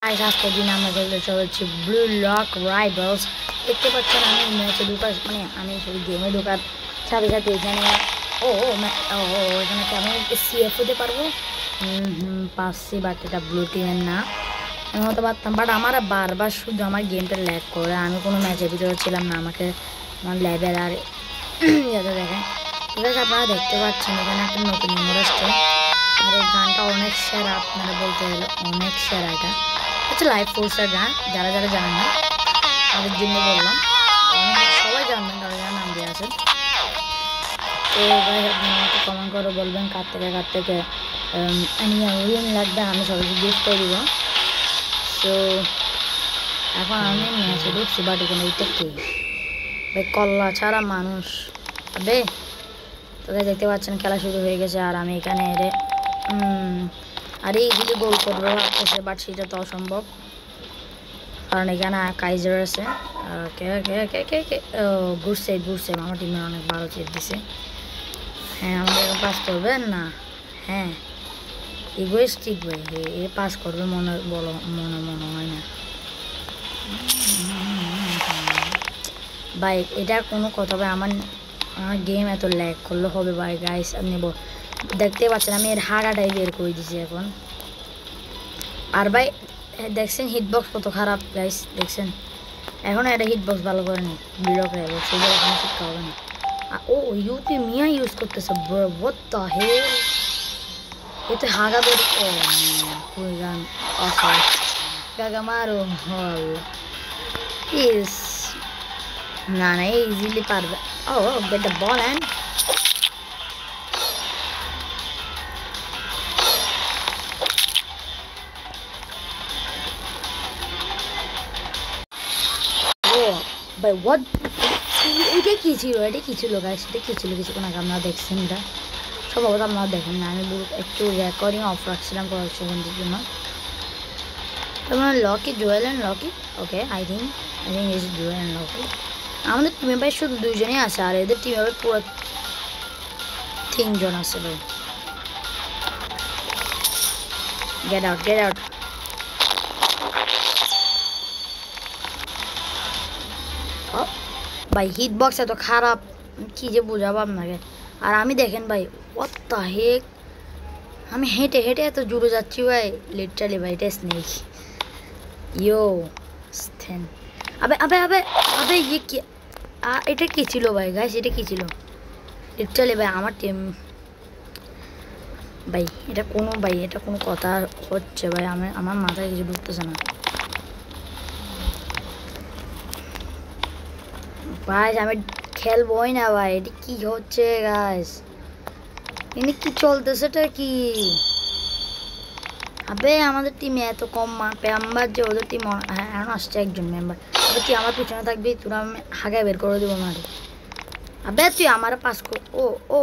আজকের দিন আমরা খেলতে চলেছি ব্লু লক রাইভালস। দেখতে পাচ্ছেন আমি ম্যাচে ঢোকার মানে আমি শুধু গেমে ঢোকার সাথে সাথে এখানে এখানে আমি সিএফ হতে পারবো। পাচ্ছি বাট এটা ব্লু টিমের না, আমি হতে পারতাম বাট আমার বারবার শুধু আমার গেমটা ল্যাগ করে। আমি কোনো ম্যাচের ভিতরে ছিলাম না, আমাকে আমার লেভেল আর যাতে দেখেন। ঠিক আছে, আপনারা দেখতে পাচ্ছেন এখানে একটা নতুন মেমোর আসছে আর এই গানটা অনেক সেরা, আপনারা বলতে গেলে অনেক সেরা। এটা হচ্ছে লাইভ ফোর্সের গান, যারা যারা জানেন না তাদের জন্য বললাম, সবাই জানবেন তারা যারা নাম দিয়ে আছেন। তো ভাই আপনি আমাকে কমেন্ট করে বলবেন কার থেকে উইন লাগবে, আমি সবাইকে গিফট করে দিব। তো এখন আমি ম্যাচে ঢুকছি বাট এখানে এটা কে ভাই কল্লা ছাড়া মানুষ হবে। তোকে দেখতে পাচ্ছেন খেলা শুরু হয়ে গেছে আর আমি এখানে আর এই যদি গোল করবো ভাবতেছে বাট সেটা তো অসম্ভব, কারণ এখানে কাইজার আছে। ঘুরছে আমার টিমের অনেক ভালো চেপ দিছে। হ্যাঁ আমাদের পাস করবে না, হ্যাঁ ইগোইস্টিক ভাই, এ পাস করবে মনে হয় না ভাই। এটা কোনো কথা ভাই, আমার গেম এত ল্যাগ করলে হবে ভাই। গাইস আপনি দেখতে পাচ্ছেন আমি এর হাগাটাই বের করে দিছি এখন। আর ভাই দেখছেন হিটবক্স কত খারাপ গাইস, দেখছেন এখন এটা হিটবক্স ভালো করেনি ব্লক রাইভাল, সেগুলো এখন শিক্ষা হবে না। ও ইউপি মিয়া ইউজ করতেছে what the hell, এতে হাগা বের গান অফার গাগা মারো হল ইস না ইজিলি পারবে। ও গেট দ্য বল অ্যান্ড ভাই হোয়াট, এটা কী ছিল গাইস, এটা কী ছিল কিছুক্ষণ আগে আপনারা দেখছেন। এটা সম্ভবত আপনারা দেখেন না, আমি একটু রেকর্ডিং অফ রাখছিলাম কয়েক সেকেন্ডের জন্য। তারপর Lockie Jewel and Lockie, okay I think is Jewel and Lockie. আমাদের টিমে ভাই শুধু দুইজনই আছে আর এদের টিমে ভাই পুরো 3 জন আছে ভাই। গেট আউট ভাই। হিটবক্স এত খারাপ কি যে বোঝাবো আপনাকে। আর আমি দেখেন ভাই what the heck, আমি হেঁটে এত জুড়ে যাচ্ছি ভাই লিটারালি ভাই। এটা স্নেক ইয়ো স্থেন আবে ইয়ে কি, এটা কি ছিল ভাই গাইস, এটা কি ছিল লিটারালি ভাই আমার টিম ভাই। এটা কোনো কথা হচ্ছে ভাই, আমার মাথায় কিছু ঢুকতেছে না ভাই। আমি খেলবই না ভাই, এটা কি হচ্ছে গাইস, এনে কি চলতেছে এটা কি। আবে আমাদের টিমে এত কম মেম্বার যে ওদের টিম এখন আসছে একজন মেম্বার, আবে তুই আমার পিছনে থাকবি, তোরা আমি হাগায় বের করে দেবো মারে। আবে তুই আমার পাস কর। ও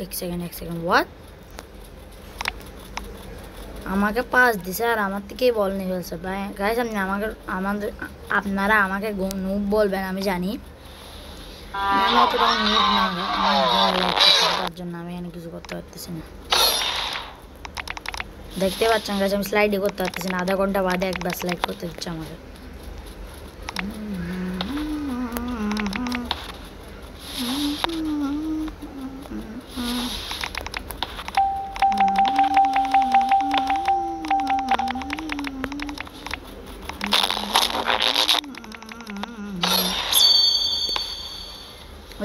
এক সেকেন্ড হোয়াট, আমাকে পাস দিছে আর আমার থেকেই বল নিয়ে ফেলছে ভাই। গাইস আপনারা আমাকে নুব বলবেন আমি জানি, তার জন্য আমি এখানে কিছু করতে পারতেছি না। দেখতে পাচ্ছেন গাছ আমি স্লাইডই করতে পারতেছি না, আধা ঘন্টা বাদে একবার স্লাইড করতে দিচ্ছে আমাকে।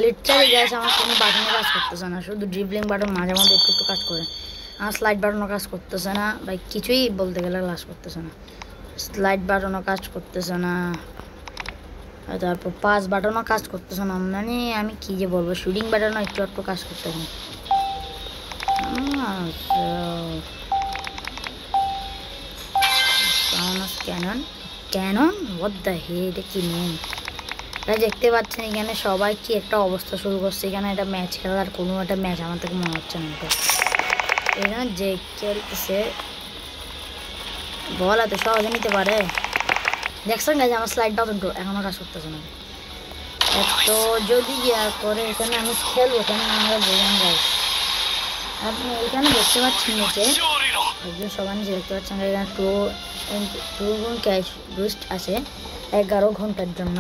লিটারালি গাইস আমার কোনো বাটনও কাজ করতেছে না, শুধু ড্রিবলিং বাটন মাঝে মধ্যে একটু কাজ করে। আমার স্লাইড বাটনও কাজ করতেছে না ভাই, কিছুই বলতে গেলে কাজ করতেছে না। স্লাইড বাটনও কাজ করতেছে না, তারপর পাস বাটনও কাজ করতেছে না, মানে আমি কি যে বলবো, শুটিং বাটনও একটু কাজ করতেছে না। ক্যানন হোয়াট দ্য হেল, এটা কি নেই। দেখতে পাচ্ছেন এখানে সবাই কি একটা অবস্থা শুরু করছে, এখানে একটা ম্যাচ খেলার কোনো একটা ম্যাচ আমার থেকে মনে হচ্ছে না। এটা এখানে যে খেলতেছে বল এত সহজে নিতে পারে, দেখছেন গাইজ আমার স্লাইড বাটন তো এখনো কাজ করতেছে না। তো যদি করে এখানে আমি খেলবো, এখানে আমরা বোঝান যাই। আপনি এখানে দেখতে পাচ্ছেন নিচে একজন সবাই নিচে দেখতে পাচ্ছেন, এখানে 2 গুণ ক্যাশ বুস্ট আছে 11 ঘন্টার জন্য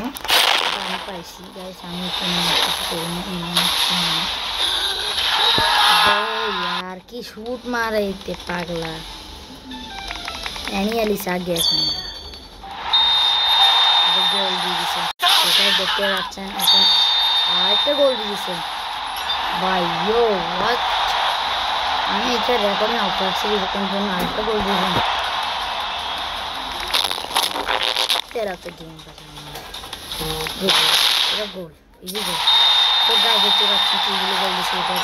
আমি পাইছি গাইস আমি কিছু করি না यार की शूट मारे इतने पागला एनियली साग गया था अब गोल दी दिसे এটা দেখতে পাচ্ছেন এখন আরেকটা গোল দিয়েছে ভাই ইয়ো হোয়াট আমি এটা রেকর্ড না করছি এরকম জন্য আরেকটা গোল দিয়েছে তেরা তো গেম বাজা এটা গোল ইজি গোল তো গাইস দেখতে পাচ্ছেন কি গোল দিয়েছে এটা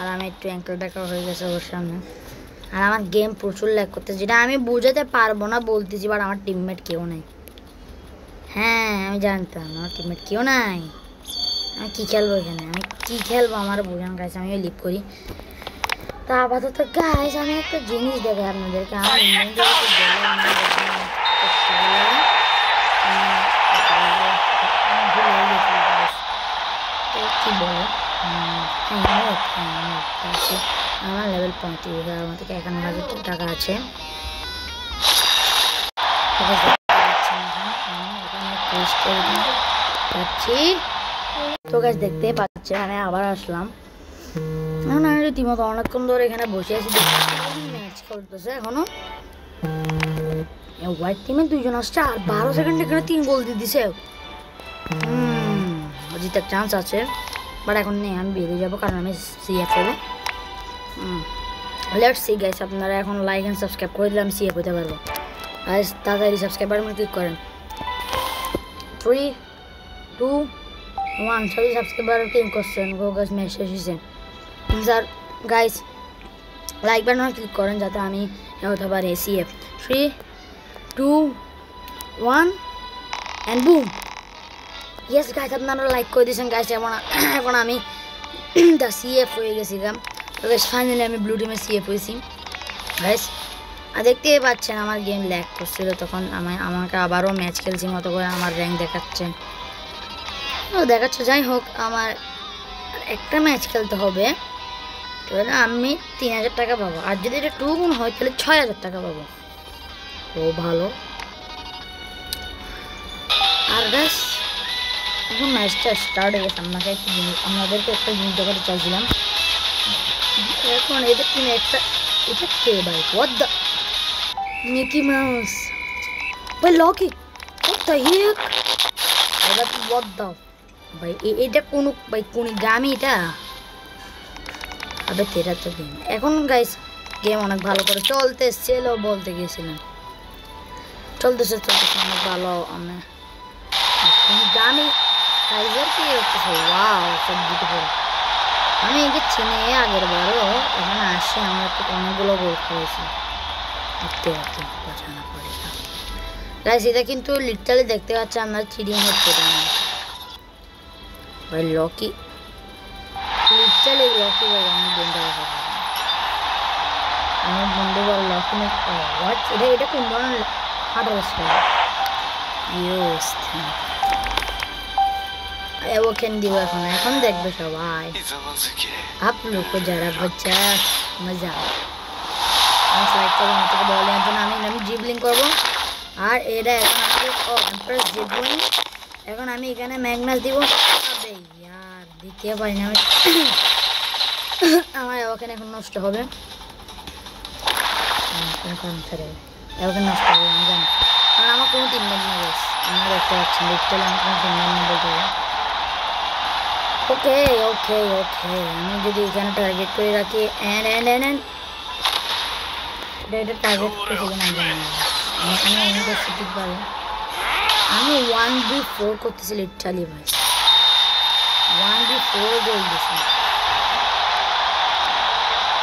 আর আমি একটু অ্যাঙ্কেল দেখা হয়ে গেছে ওর সামনে আর আমার গেম প্রচুর ল্যাগ করতে যেটা আমি বুঝাতে পারবো না বলতেছি বাট আমার টিমমেট কেউ নাই হ্যাঁ আমি জানতাম আমার টিমমেট কেউ নাই আমি কী খেলবো এখানে আমি কী খেলবো আমার বোঝান গাইস আমি লিভ করি তা আপাতত গাইস আমি একটা জিনিস দেখাই আপনাদেরকে আমার কি বলে আমার লেভেল 35 আমার থেকে 51,000 টাকা আছে তো গাছ দেখতে পাচ্ছে আমি আবার আসলাম এখন আমি রীতিমতো অনেকক্ষণ ধরে এখানে বসে আছি ম্যাচ করতেছে এখনো হোয়াইট টিমে 2 জন আসছে আর 12 সেকেন্ড এখানে 3 গোল দিয়ে দিছে জিতার চান্স আছে বাট এখন নেই আমি বেরিয়ে যাবো কারণ আমি সিএফ হবো লেটস সি গাইস আপনারা এখন লাইক এন্ড সাবস্ক্রাইব করে দিলে আমি সিএফ হতে পারবো গাইস তাড়াতাড়ি সাবস্ক্রাইব বাটনে ক্লিক করেন 3 2 1 সবাই সাবস্ক্রাইব বাটনে ক্লিক করছেন গো গাইস মেসেজ এসেছে স্যার গাইস লাইক বাটনে ক্লিক করেন যাতে আমি হতে পারি সিএফ 3 2 1 এন্ড বুম ইয়েস গাইস আপনারা লাইক করে দিয়েছেন গাইস এখন আমি দা সিএফ হয়ে গেছি গাম তো গাইস ফাইনালি আমি ব্লু টিমে সিএফ হয়েছি গাইস আর দেখতেই পাচ্ছেন আমার গেম ল্যাগ করছিল তখন আমাকে আবারও ম্যাচ খেলছি মতো করে আমার র্যাঙ্ক দেখাচ্ছে যাই হোক আমার একটা ম্যাচ খেলতে হবে তাহলে আমি 3,000 টাকা পাবো আর যদি এটা 2 গুণ হয় তাহলে 6,000 টাকা পাবো ও ভালো আর গাইস এখন ম্যাচটা স্টার্ট হয়ে গেছে আমাদেরকে একটা জিনিস দেখাতে চাইছিলাম এখন এদের টিমে এটা কে ভাই হোয়াট দ্য মিকি মাউস ভাই লকি হোয়াট দ্য হেক এটা হোয়াট দ্য ভাই এটা কোন গামি এটা আবে তেরা তো গেম এখন গাইস গেম অনেক ভালো করে চলতেছিল বলতে গেছিলাম চলতেছে অনেক ভালো গামি টাইগার কি হচ্ছে ওয়াও সব বিউটিফুল আমি একে চিনি আগের বারও এখানে আসি আমার একটু অনেকগুলো গোল খাওয়াইছি বোঝানো পড়ে গাইস এটা কিন্তু লিটারালি দেখতে পাচ্ছি আমরা চিডিং হচ্ছে ভাই লকি লিটারালি লকি ভাই আমি বন্ধু আমার বন্ধু বল লকি না হোয়াট এটা কোন ধরনের হার্ডওয়্যার ইউস वो कैन दी এখন দেখবে সবাই आप लोग को जरा बच्चा मजा আমি লাইক করব আমাকে বলে এখন আমি জিবলিং করব আর এটা এখন আমি এমপ্রেস জিবলিং এখন আমি এখানে ম্যাগনাস দিব আবে यार দিতে পারি না আমার ওখানে এখন নষ্ট হবে এখন ছেড়ে এখন নষ্ট হবে আমি জানি কারণ আমার কোনো টিমমেট নেই গাইস আমরা দেখতে পাচ্ছি লিটারালি আমার কোনো টিমমেট নেই বলতে ओके আমি যদি এখানে টার্গেট করে রাখি এন্ড এটা টার্গেট করে না আমি এমনি সিটিক পাবো আমি 1v4 করতেছি লিটারালি ভাই 1v4 গোল দিছি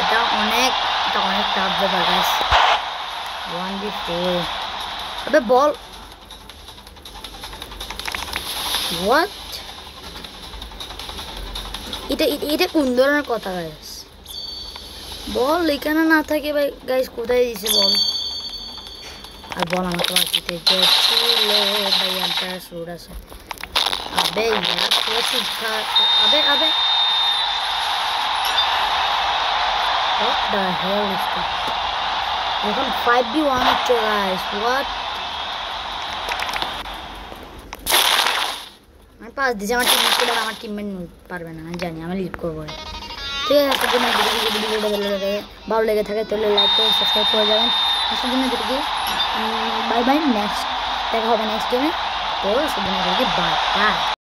এটা অনেক টাফ ব্যাপার গাইস 1v4 আবে বল হোয়াট এটা কোন ধরনের কথা গাইস বল এখানে না থাকে ভাই গাইস কোথায় দিছে বল আর বল আমাকে বাকিতে ছিল ভাই এমটা শুট আছে আবে यार কোচিং খা আবে দ্য হেল ইজ দ্যাট? এখন 5v1 হচ্ছে গাইস, হোয়াট? আমি পাস দিয়েছি, আমার টিমমেট করে, আমার টিমমেট পারবে না, আমি জানি, আমি লিড করবো। ঠিক আছে, আজকের জন্য ভিডিওটা ভালো লেগে থাকে তাহলে লাইক করে সাবস্ক্রাইব করে যাবেন। আজকের জন্য যেটুকু বাই বাই, নেক্সট দেখা হবে নেক্সট গেমে। তো সেদিন বাই বাই।